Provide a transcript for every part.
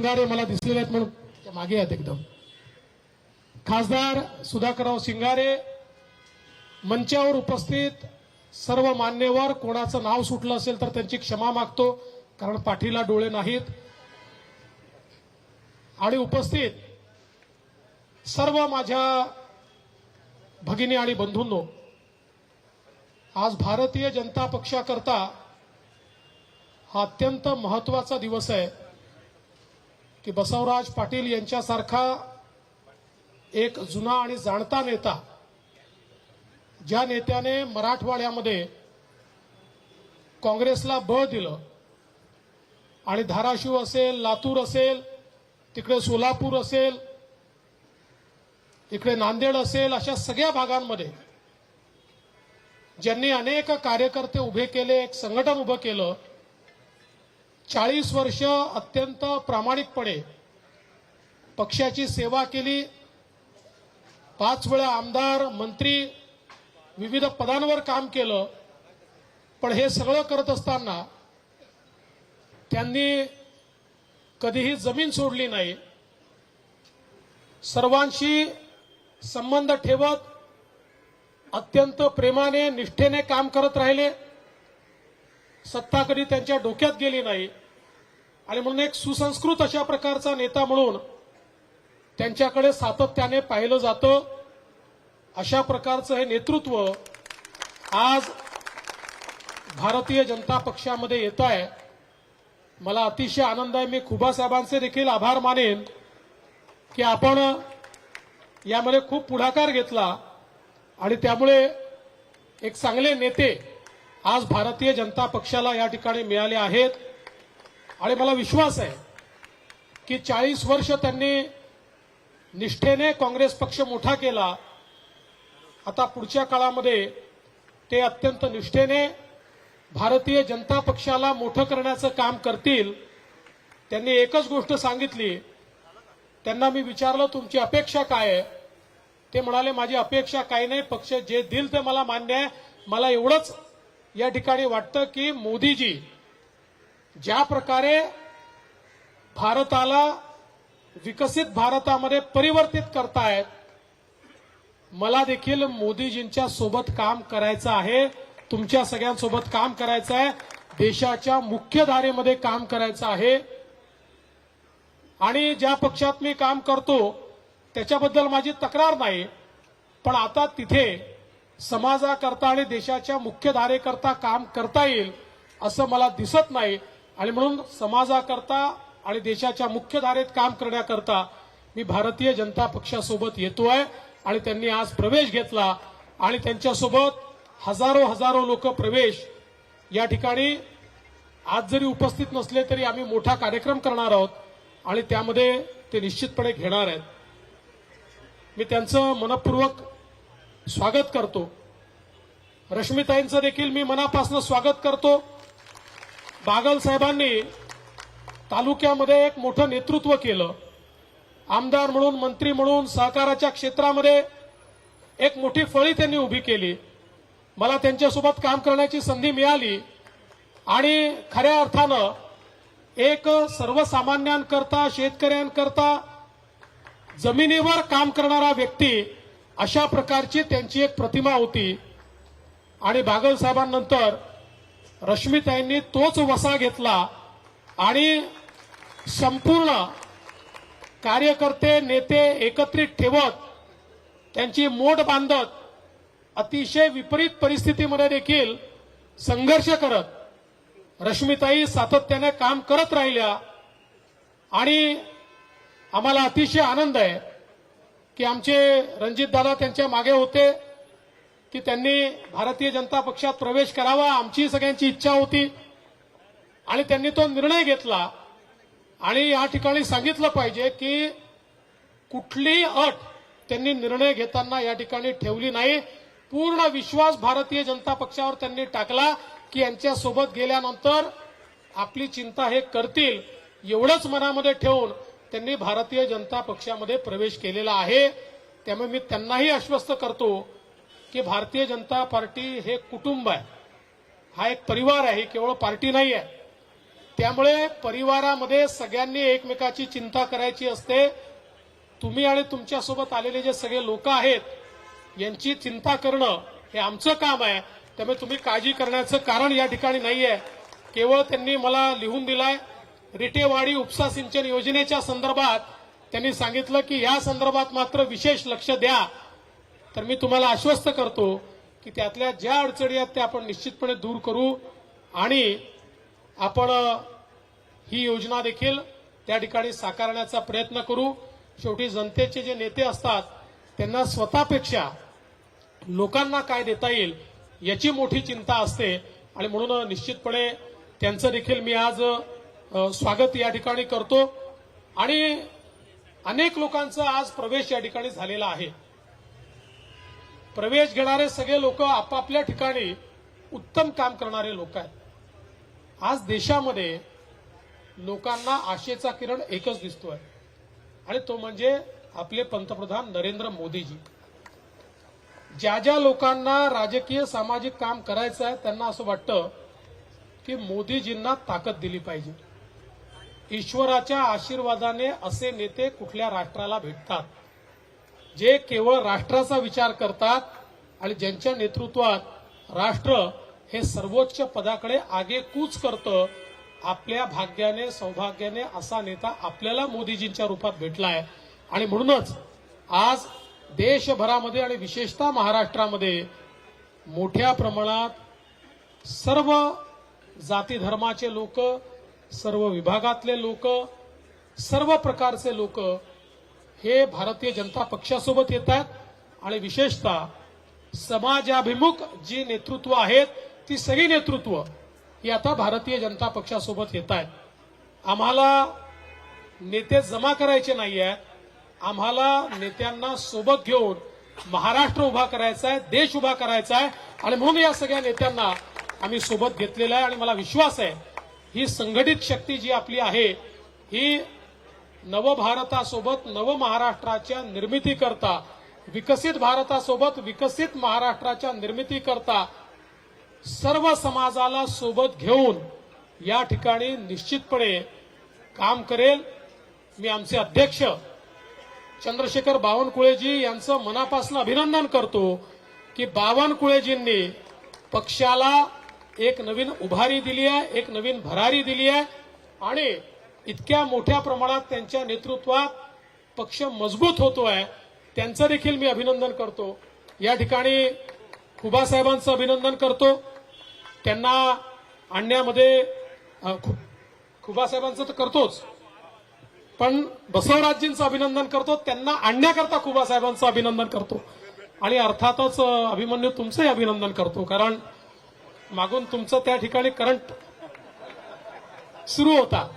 शिंगारे मला दिसलेले आहेत म्हणून त्या मागे आहेत एकदम. खासदार सुधाकरराव शिंगारे, मंचावर उपस्थित सर्व मान्यवर, कोणाचं नाव सुटलं असेल तर त्यांची क्षमा मागतो कारण पाठीला डोळे नाहीत. आणि उपस्थित सर्व माझ्या भगिनी आणि बंधूंनो, आज भारतीय जनता पक्षाकरता हा अत्यंत महत्वाचा दिवस आहे की बसवराज पाटील यांच्यासारखा एक जुना आणि जाणता नेता, ज्या नेत्याने मराठवाड्यामध्ये काँग्रेसला बळ दिलं आणि धाराशिव असेल, लातूर असेल, तिकडे सोलापूर असेल, इकडे नांदेड असेल, अशा सगळ्या भागांमध्ये ज्यांनी अनेक कार्यकर्ते उभे केले, एक संघटन उभं केलं, 40 वर्ष अत्यंत प्रामाणिकपणे पक्षाची सेवा केली, 5 वेळा आमदार, मंत्री, विविध पदांवर काम केलं. पण हे सगळं करत असताना त्यांनी कधीही जमीन सोडली नाही. सर्वांशी संबंध ठेवत अत्यंत प्रेमाने, निष्ठेने काम करत राहिले. सत्ता कधी त्यांच्या डोक्यात गेली नाही आणि म्हणून एक सुसंस्कृत अशा प्रकारचा नेता म्हणून त्यांच्याकडे सातत्याने पाहिलं जातं. अशा प्रकारचं हे नेतृत्व आज भारतीय जनता पक्षामध्ये येत आहे. मला अतिशय आनंद आहे. मी खुबासाहेबांचे देखील आभार मानेन की आपण यामध्ये खूप पुढाकार घेतला आणि त्यामुळे एक चांगले नेते आज भारतीय जनता पक्षाला या ठिकाणी मिळाले आहेत. आणि मला विश्वास आहे की 40 वर्ष त्यांनी निष्ठेने काँग्रेस पक्ष मोठा केला. आता पुढच्या काळामध्ये ते अत्यंत निष्ठेने भारतीय जनता पक्षाला मोठं करण्याचं काम करतील. त्यांनी एकच गोष्ट सांगितली. त्यांना मी विचारलं तुमची अपेक्षा काय आहे, ते म्हणाले माझी अपेक्षा काही नाही, पक्ष जे देईल ते मला मान्य आहे. मला एवढंच या ठिकाणी वाटतं की मोदीजी ज्या प्रकारे भारताला विकसित भारतामध्ये परिवर्तित करतायत, मला देखील मोदीजींच्या सोबत काम करायचं आहे, तुमच्या सगळ्यांसोबत काम करायचं आहे, देशाच्या मुख्य धारेमध्ये काम करायचं आहे. आणि ज्या पक्षात मी काम करतो त्याच्याबद्दल माझी तक्रार नाही, पण आता तिथे समाजाकरता आणि देशाच्या मुख्य धारेकरता काम करता येईल असं मला दिसत नाही. आणि म्हणून समाजाकरता आणि देशाच्या मुख्य धारेत काम करण्याकरता मी भारतीय जनता पक्षासोबत येतोय. आणि त्यांनी आज प्रवेश घेतला आणि त्यांच्यासोबत हजारो लोक प्रवेश या ठिकाणी आज जरी उपस्थित नसले तरी आम्ही मोठा कार्यक्रम करणार आहोत आणि त्यामध्ये ते निश्चितपणे घेणार आहेत. मी त्यांचं मनपूर्वक स्वागत करतो. रश्मीताईंचं देखील मी मनापासून स्वागत करतो. बागल साहेबांनी तालुक्यामध्ये एक मोठं नेतृत्व केलं. आमदार म्हणून, मंत्री म्हणून, सहकाराच्या क्षेत्रामध्ये एक मोठी फळी त्यांनी उभी केली. मला त्यांच्यासोबत काम करण्याची संधी मिळाली आणि खऱ्या अर्थानं एक सर्वसामान्यांकरता, शेतकऱ्यांकरता जमिनीवर काम करणारा व्यक्ती, अशा प्रकारची त्यांची एक प्रतिमा होती. आणि बागल साहेबांनंतर रश्मीताईंनी तोच वसा घेतला आणि संपूर्ण कार्यकर्ते, नेते एकत्रित ठेवत, त्यांची मोड बांधत, अतिशय विपरीत परिस्थितीमध्ये देखील संघर्ष करत रश्मीताई सातत्याने काम करत राहिल्या. आणि आम्हाला अतिशय आनंद आहे की आमचे रणजितदादा त्यांच्या मागे होते की त्यांनी भारतीय जनता पक्षात प्रवेश करावा, आमची सगळ्यांची इच्छा होती आणि त्यांनी तो निर्णय घेतला. आणि या ठिकाणी सांगितलं पाहिजे की कुठलीही अट त्यांनी निर्णय घेताना या ठिकाणी ठेवली नाही. पूर्ण विश्वास भारतीय जनता पक्षावर त्यांनी टाकला की यांच्यासोबत गेल्यानंतर आपली चिंता हे करतील, एवढंच मनामध्ये ठेवून त्यांनी भारतीय जनता पक्षामध्ये प्रवेश केलेला आहे. त्यामुळे मी त्यांनाही आश्वस्त करतो की भारतीय जनता पार्टी हे कुटुंब आहे, हा एक परिवार आहे, केवळ पार्टी नाही आहे. त्यामुळे परिवारामध्ये सगळ्यांनी एकमेकाची चिंता करायची असते. तुम्ही आणि तुमच्यासोबत आलेले जे सगळे लोक आहेत यांची चिंता करणं हे आमचं काम आहे. त्यामुळे तुम्ही काळजी करण्याचं कारण या ठिकाणी नाहीये. केवळ त्यांनी मला लिहून दिलाय रिटेवाडी उपसा सिंचन योजनेच्या संदर्भात त्यांनी सांगितलं की या संदर्भात मात्र विशेष लक्ष द्या. तर मी तुम्हाला आश्वस्त करतो की त्यातल्या ज्या अडचणी आहेत त्या आपण निश्चितपणे दूर करू आणि आपण ही योजना देखील त्या ठिकाणी साकारण्याचा प्रयत्न करू. शेवटी जनतेचे जे नेते असतात त्यांना स्वतःपेक्षा लोकांना काय देता येईल याची मोठी चिंता असते आणि म्हणून निश्चितपणे त्यांचं देखील मी आज स्वागत या ठिकाणी करतो. आणि अनेक लोकांचा आज प्रवेश या ठिकाणी झालेला आहे. प्रवेश घेणारे सगळे लोक आपापल्या ठिकाणी उत्तम काम करणारे लोक आहेत. आज देशामध्ये लोकांना आशेचा किरण एकच दिसतोय आणि तो म्हणजे आपले पंतप्रधान नरेंद्र मोदीजी. ज्या ज्या लोकांना राजकीय सामाजिक काम करायचं आहे त्यांना असं वाटतं की मोदीजींना ताकद दिली पाहिजे. ईश्वराच्या आशीर्वादाने असे नेते कुठल्या राष्ट्राला भेटतात जे केवळ राष्ट्राचा विचार करतात आणि ज्यांच्या नेतृत्वात राष्ट्र हे सर्वोच्च पदाकडे आगेकूच करतं. आपल्या भाग्याने सौभाग्याने असा नेता आपल्याला मोदीजींच्या रूपात भेटलाय आणि म्हणूनच आज देशभरामध्ये आणि विशेषतः महाराष्ट्रामध्ये मोठ्या प्रमाणात सर्व जाती धर्माचे लोक, सर्व विभागातले लोक, सर्व प्रकारचे लोक हे भारतीय जनता पक्षासोबत येत आहेत आणि विशेषतः समाजाभिमुख जी नेतृत्व आहेत ती सगळी नेतृत्व ही आता भारतीय जनता पक्षासोबत येत आहेत. आम्हाला नेते जमा करायचे नाही आहेत. आम्हाला नेत्यांना सोबत घेऊन महाराष्ट्र उभा करायचा आहे, देश उभा करायचा आहे आणि म्हणून या सगळ्या नेत्यांना आम्ही सोबत घेतलेला आहे आणि मला विश्वास आहे ही संघटित शक्ती जी आपली आहे ही नवभारतासोबत नव महाराष्ट्राच्या निर्मितीकरता, विकसित भारतासोबत विकसित महाराष्ट्राच्या निर्मितीकरता सर्व समाजाला सोबत घेऊन या ठिकाणी निश्चितपणे काम करेल. मी आमचे अध्यक्ष चंद्रशेखर बावनकुळेजी यांचं मनापासून अभिनंदन करतो की बावनकुळेजींनी पक्षाला एक नवीन उभारी दिली आहे, एक नवीन भरारी दिली आहे आणि इतक्या मोठ्या प्रमाणात त्यांच्या नेतृत्वात पक्ष मजबूत होतोय. त्यांचं देखील मी अभिनंदन करतो. या ठिकाणी खुबासाहेबांचं अभिनंदन करतो. त्यांना आणण्यामध्ये खुबासाहेबांचं तर करतोच, पण बसवराजजींचं अभिनंदन करतो. त्यांना आणण्याकरता खुबासाहेबांचं अभिनंदन करतो आणि अर्थातच अभिमन्यू तुमचंही अभिनंदन करतो कारण मागून तुमचं त्या ठिकाणी करंट सुरू होता.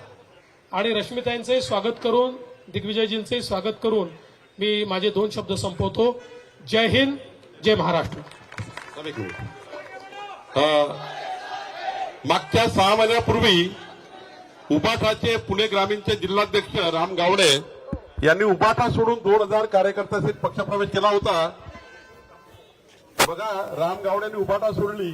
आणि रश्मिताईंचंही स्वागत करून, दिग्विजयजींचंही स्वागत करून मी माझे 2 शब्द संपवतो. जय हिंद, जय महाराष्ट्र. मागच्या 6 महिन्यापूर्वी उबाठाचे पुणे ग्रामीणचे जिल्हाध्यक्ष राम गावडे यांनी उबाठा सोडून 2000 कार्यकर्त्यांसहित पक्षप्रवेश केला होता. बघा, राम गावडेंनी उबाठा सोडली,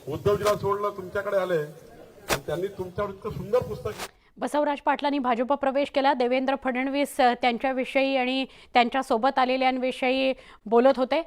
उद्धवजीला सोडलं, तुमच्याकडे आले आणि त्यांनी तुमच्यावर इतकं सुंदर पुस्तक. बसवराज पाटलांनी भाजप प्रवेश केला. देवेंद्र फडणवीस त्यांच्याविषयी आणि त्यांच्यासोबत आलेल्यांविषयी बोलत होते.